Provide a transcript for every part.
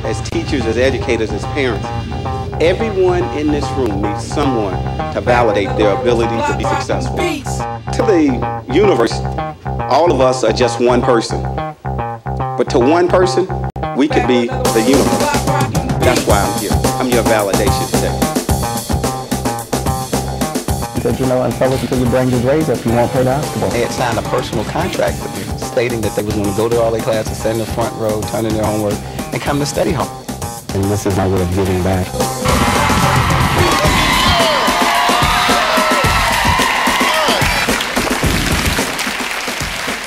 as teachers, as educators, as parents, everyone in this room needs someone to validate their ability to be successful. To the universe, all of us are just one person. But to one person, we could be the universe. That's why I'm here. I'm your validation today. Said, you know, until you bring your grades up, you won't play basketball. They had signed a personal contract with me, stating that they was going to go to all their classes, sit in the front row, turn in their homework, and come to study hall. And this is my way of giving back.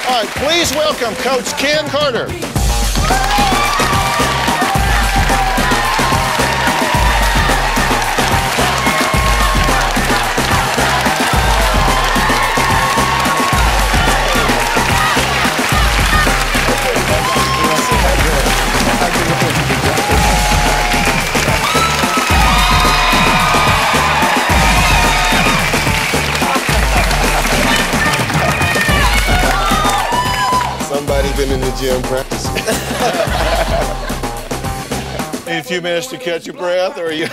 All right, please welcome Coach Ken Carter. Somebody's been in the gym practicing. Need a few minutes to catch your breath, or are you?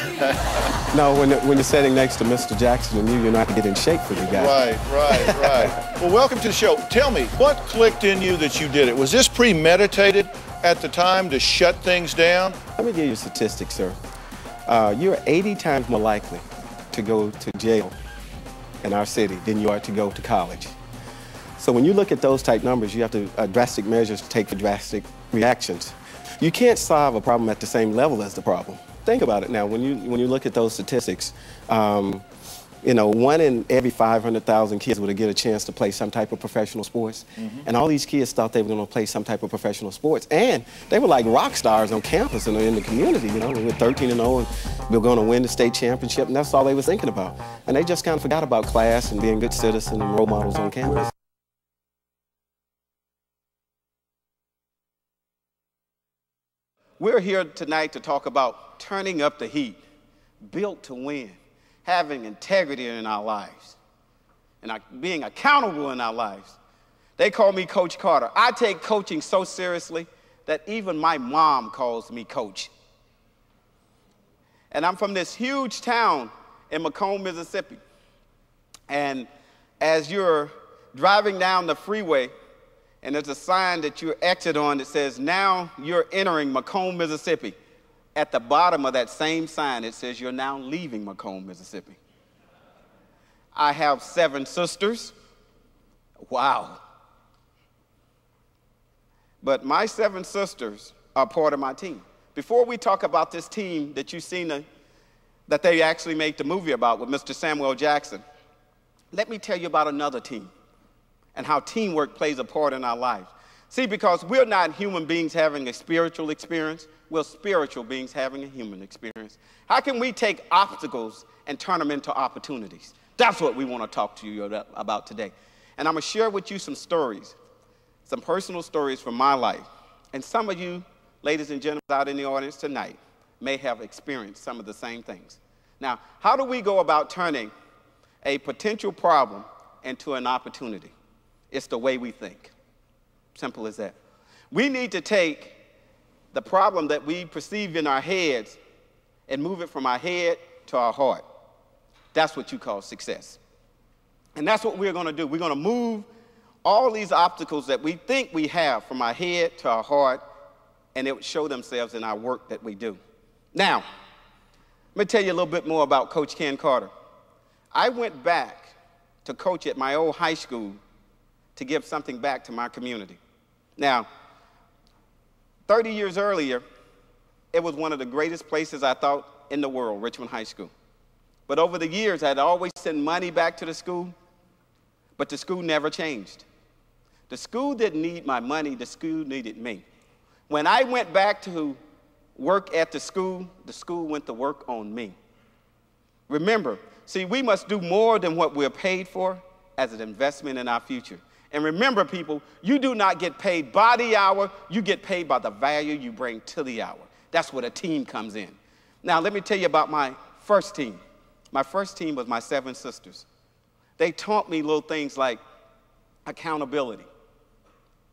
No, when you're sitting next to Mr. Jackson and you're not getting in shape for the guy. Right. Well, welcome to the show. Tell me, what clicked in you that you did it? Was this premeditated at the time to shut things down? Let me give you statistics, sir. You're 80 times more likely to go to jail in our city than you are to go to college. So when you look at those type numbers, you have to drastic measures to take for drastic reactions. You can't solve a problem at the same level as the problem. Think about it now. When you look at those statistics, you know, 1 in every 500,000 kids would get a chance to play some type of professional sports. And all these kids thought they were going to play some type of professional sports. And they were like rock stars on campus and in the community. You know, we were 13-0 and we were going to win the state championship, and that's all they were thinking about. And they just kind of forgot about class and being good citizens and role models on campus. We're here tonight to talk about turning up the heat, built to win, having integrity in our lives, and being accountable in our lives. They call me Coach Carter. I take coaching so seriously that even my mom calls me Coach. And I'm from this huge town in Macomb, Mississippi. And as you're driving down the freeway, and there's a sign that you exit on that says, now you're entering Macomb, Mississippi. At the bottom of that same sign, it says you're now leaving Macomb, Mississippi. I have 7 sisters. Wow. But my 7 sisters are part of my team. Before we talk about this team that you've seen that they actually made the movie about with Mr. Samuel Jackson, let me tell you about another team and how teamwork plays a part in our lives. See, because we're not human beings having a spiritual experience, we're spiritual beings having a human experience. How can we take obstacles and turn them into opportunities? That's what we want to talk to you about today. And I'm going to share with you some stories, some personal stories from my life. And some of you, ladies and gentlemen out in the audience tonight, may have experienced some of the same things. Now, how do we go about turning a potential problem into an opportunity? It's the way we think. Simple as that. We need to take the problem that we perceive in our heads and move it from our head to our heart. That's what you call success. And that's what we're going to do. We're going to move all these obstacles that we think we have from our head to our heart, and it would show themselves in our work that we do. Now, let me tell you a little bit more about Coach Ken Carter. I went back to coach at my old high school to give something back to my community. Now, 30 years earlier, it was one of the greatest places I thought in the world, Richmond High School. But over the years, I'd always sent money back to the school, but the school never changed. The school didn't need my money, the school needed me. When I went back to work at the school went to work on me. Remember, see, we must do more than what we're paid for as an investment in our future. And remember, people, you do not get paid by the hour, you get paid by the value you bring to the hour. That's where the team comes in. Now, let me tell you about my first team. My first team was my 7 sisters. They taught me little things like accountability,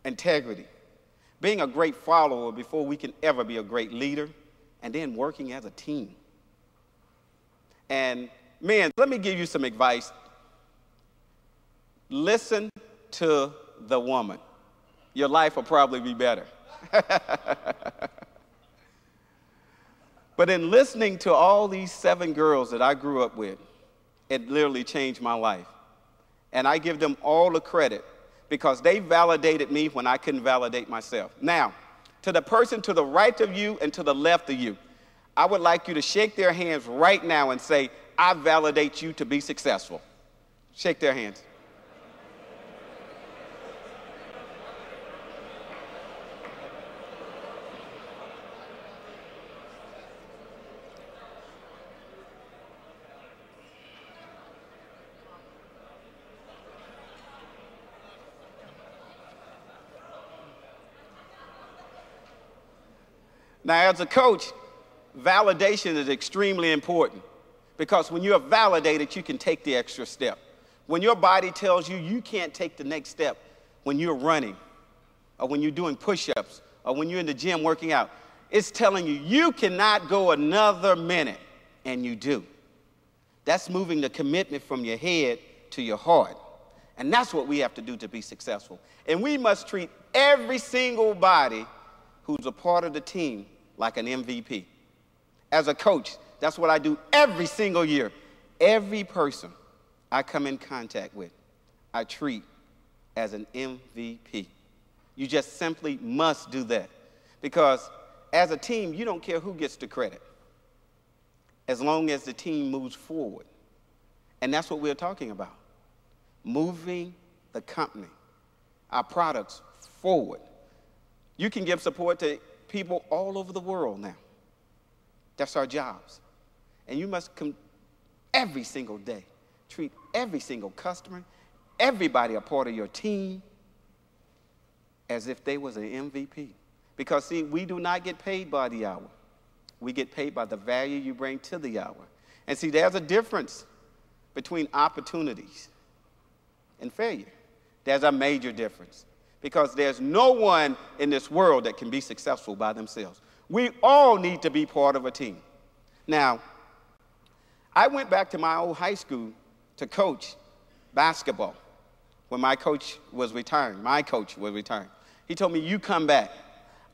integrity, being a great follower before we can ever be a great leader, and then working as a team. And men, let me give you some advice. Listen to the woman. Your life will probably be better. But in listening to all these 7 girls that I grew up with, it literally changed my life. And I give them all the credit because they validated me when I couldn't validate myself. Now, to the person to the right of you and to the left of you, I would like you to shake their hands right now and say, I validate you to be successful. Shake their hands. Now, as a coach, validation is extremely important because when you're validated, you can take the extra step. When your body tells you you can't take the next step when you're running or when you're doing push-ups or when you're in the gym working out, it's telling you you cannot go another minute, and you do. That's moving the commitment from your head to your heart. And that's what we have to do to be successful. And we must treat every single body who's a part of the team like an MVP. As a coach, that's what I do every single year. Every person I come in contact with, I treat as an MVP. You just simply must do that. Because as a team, you don't care who gets the credit, as long as the team moves forward. And that's what we're talking about. Moving the company, our products forward. You can give support to people all over the world now. That's our jobs. And you must come every single day, treat every single customer, everybody a part of your team, as if they was an MVP. Because, see, we do not get paid by the hour. We get paid by the value you bring to the hour. And see, there's a difference between opportunities and failure. There's a major difference. Because there's no one in this world that can be successful by themselves. We all need to be part of a team. Now, I went back to my old high school to coach basketball when my coach was retiring. My coach was retiring. He told me, you come back.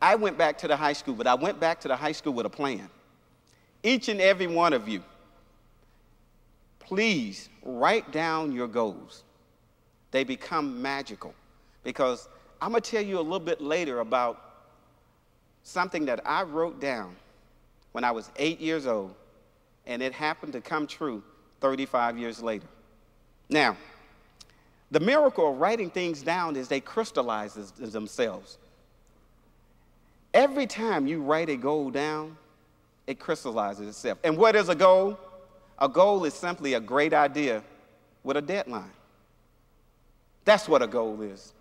I went back to the high school, but I went back to the high school with a plan. Each and every one of you, please write down your goals. They become magical. Because I'm going to tell you a little bit later about something that I wrote down when I was 8 years old, and it happened to come true 35 years later. Now, the miracle of writing things down is they crystallize themselves. Every time you write a goal down, it crystallizes itself. And what is a goal? A goal is simply a great idea with a deadline. That's what a goal is.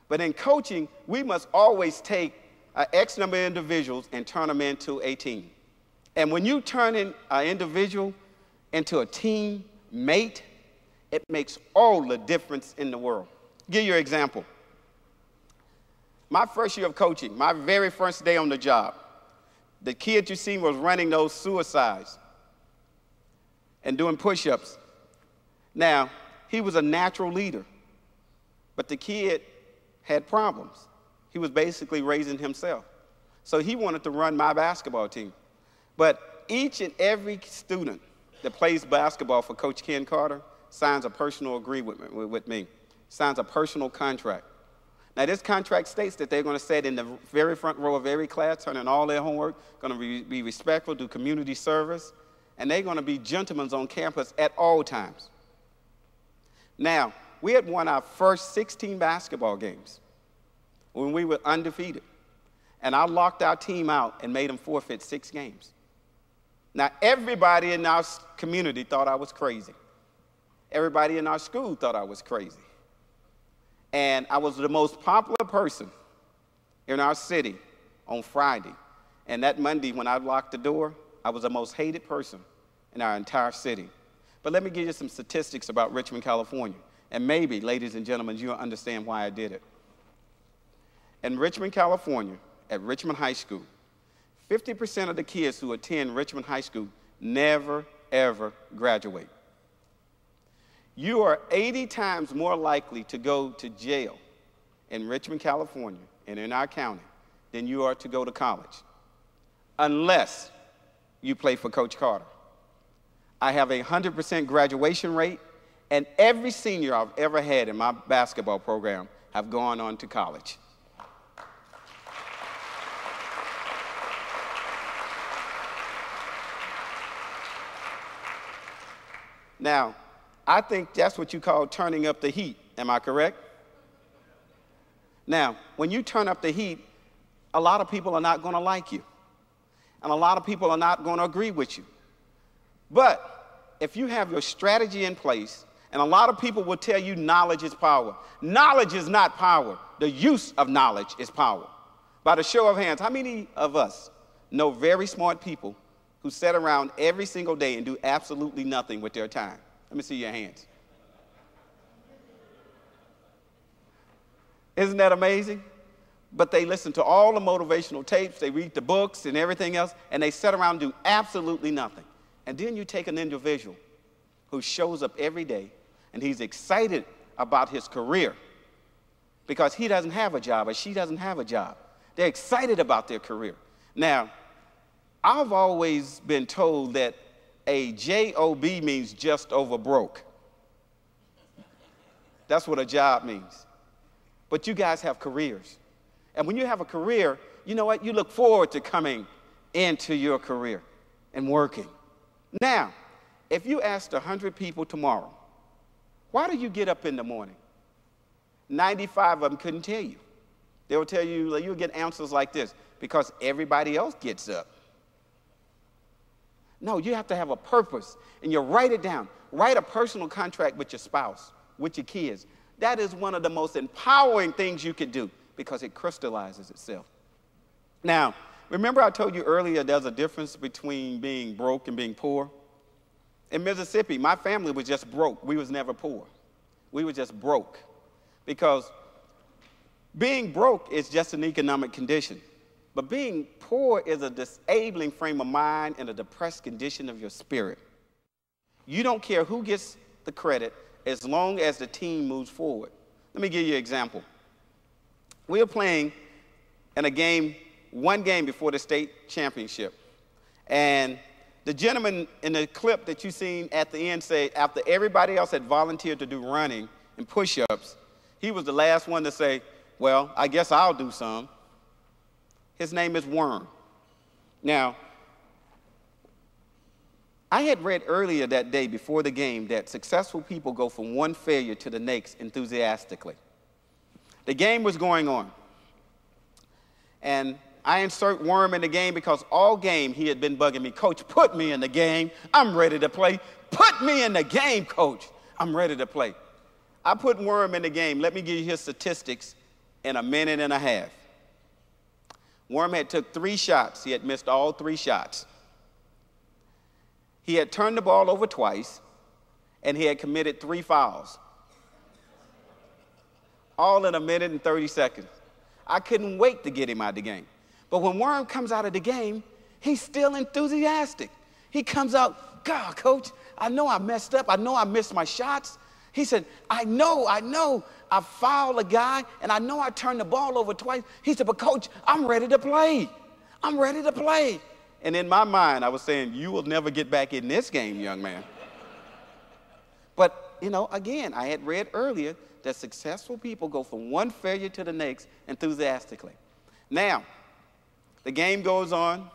But in coaching, we must always take X number of individuals and turn them into a team. And when you turn an individual into a team mate, it makes all the difference in the world. Give you an example. My first year of coaching, my very first day on the job, the kid you see was running those suicides and doing push-ups. Now, he was a natural leader, but the kid had problems. He was basically raising himself. So he wanted to run my basketball team. But each and every student that plays basketball for Coach Ken Carter signs a personal agreement with me, signs a personal contract. Now, this contract states that they're going to sit in the very front row of every class, turn in all their homework, going to be respectful, do community service, and they're going to be gentlemen on campus at all times. Now, we had won our first 16 basketball games when we were undefeated. And I locked our team out and made them forfeit 6 games. Now, everybody in our community thought I was crazy. Everybody in our school thought I was crazy. And I was the most popular person in our city on Friday. And that Monday, when I locked the door, I was the most hated person in our entire city. But let me give you some statistics about Richmond, California. And maybe, ladies and gentlemen, you'll understand why I did it. In Richmond, California, at Richmond High School, 50% of the kids who attend Richmond High School never, ever graduate. You are 80 times more likely to go to jail in Richmond, California, and in our county than you are to go to college, unless you play for Coach Carter. I have a 100% graduation rate, and every senior I've ever had in my basketball program have gone on to college. Now, I think that's what you call turning up the heat. Am I correct? Now, when you turn up the heat, a lot of people are not going to like you. And a lot of people are not going to agree with you. But if you have your strategy in place, and a lot of people will tell you knowledge is power. Knowledge is not power. The use of knowledge is power. By the show of hands, how many of us know very smart people who sit around every single day and do absolutely nothing with their time? Let me see your hands. Isn't that amazing? But they listen to all the motivational tapes, they read the books and everything else, and they sit around and do absolutely nothing. And then you take an individual who shows up every day, and he's excited about his career because he doesn't have a job or she doesn't have a job. They're excited about their career. Now, I've always been told that a job means just over broke. That's what a job means. But you guys have careers. And when you have a career, you know what? You look forward to coming into your career and working. Now, if you asked 100 people tomorrow, why do you get up in the morning? 95 of them couldn't tell you. They will tell you, you'll get answers like this, because everybody else gets up. No, you have to have a purpose, and you write it down. Write a personal contract with your spouse, with your kids. That is one of the most empowering things you could do because it crystallizes itself. Now, remember I told you earlier there's a difference between being broke and being poor? In Mississippi, my family was just broke. We was never poor. We were just broke because being broke is just an economic condition. But being poor is a disabling frame of mind and a depressed condition of your spirit. You don't care who gets the credit as long as the team moves forward. Let me give you an example. We were playing in a game, one game before the state championship. And the gentleman in the clip that you seen at the end said, after everybody else had volunteered to do running and push-ups, he was the last one to say, well, I guess I'll do some. His name is Worm. Now, I had read earlier that day before the game that successful people go from one failure to the next enthusiastically. The game was going on. And I insert Worm in the game because all game he had been bugging me. Coach, put me in the game. I'm ready to play. Put me in the game, Coach. I'm ready to play. I put Worm in the game. Let me give you his statistics in a minute and a half. Worm had took 3 shots. He had missed all 3 shots. He had turned the ball over twice, and he had committed 3 fouls. All in a minute and 30 seconds. I couldn't wait to get him out of the game. But when Worm comes out of the game, he's still enthusiastic. He comes out, God, Coach, I know I messed up. I know I missed my shots. He said, I know, I fouled a guy, and I know I turned the ball over twice. He said, but Coach, I'm ready to play. I'm ready to play. And in my mind, I was saying, you will never get back in this game, young man. But, you know, again, I had read earlier that successful people go from one failure to the next enthusiastically. Now, the game goes on,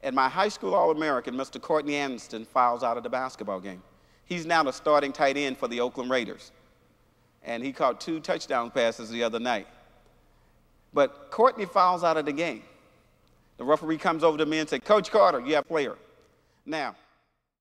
and my high school All-American, Mr. Courtney Anderson, fouls out of the basketball game. He's now the starting tight end for the Oakland Raiders. And he caught 2 touchdown passes the other night. But Courtney fouls out of the game. The referee comes over to me and says, Coach Carter, you have a player. Now,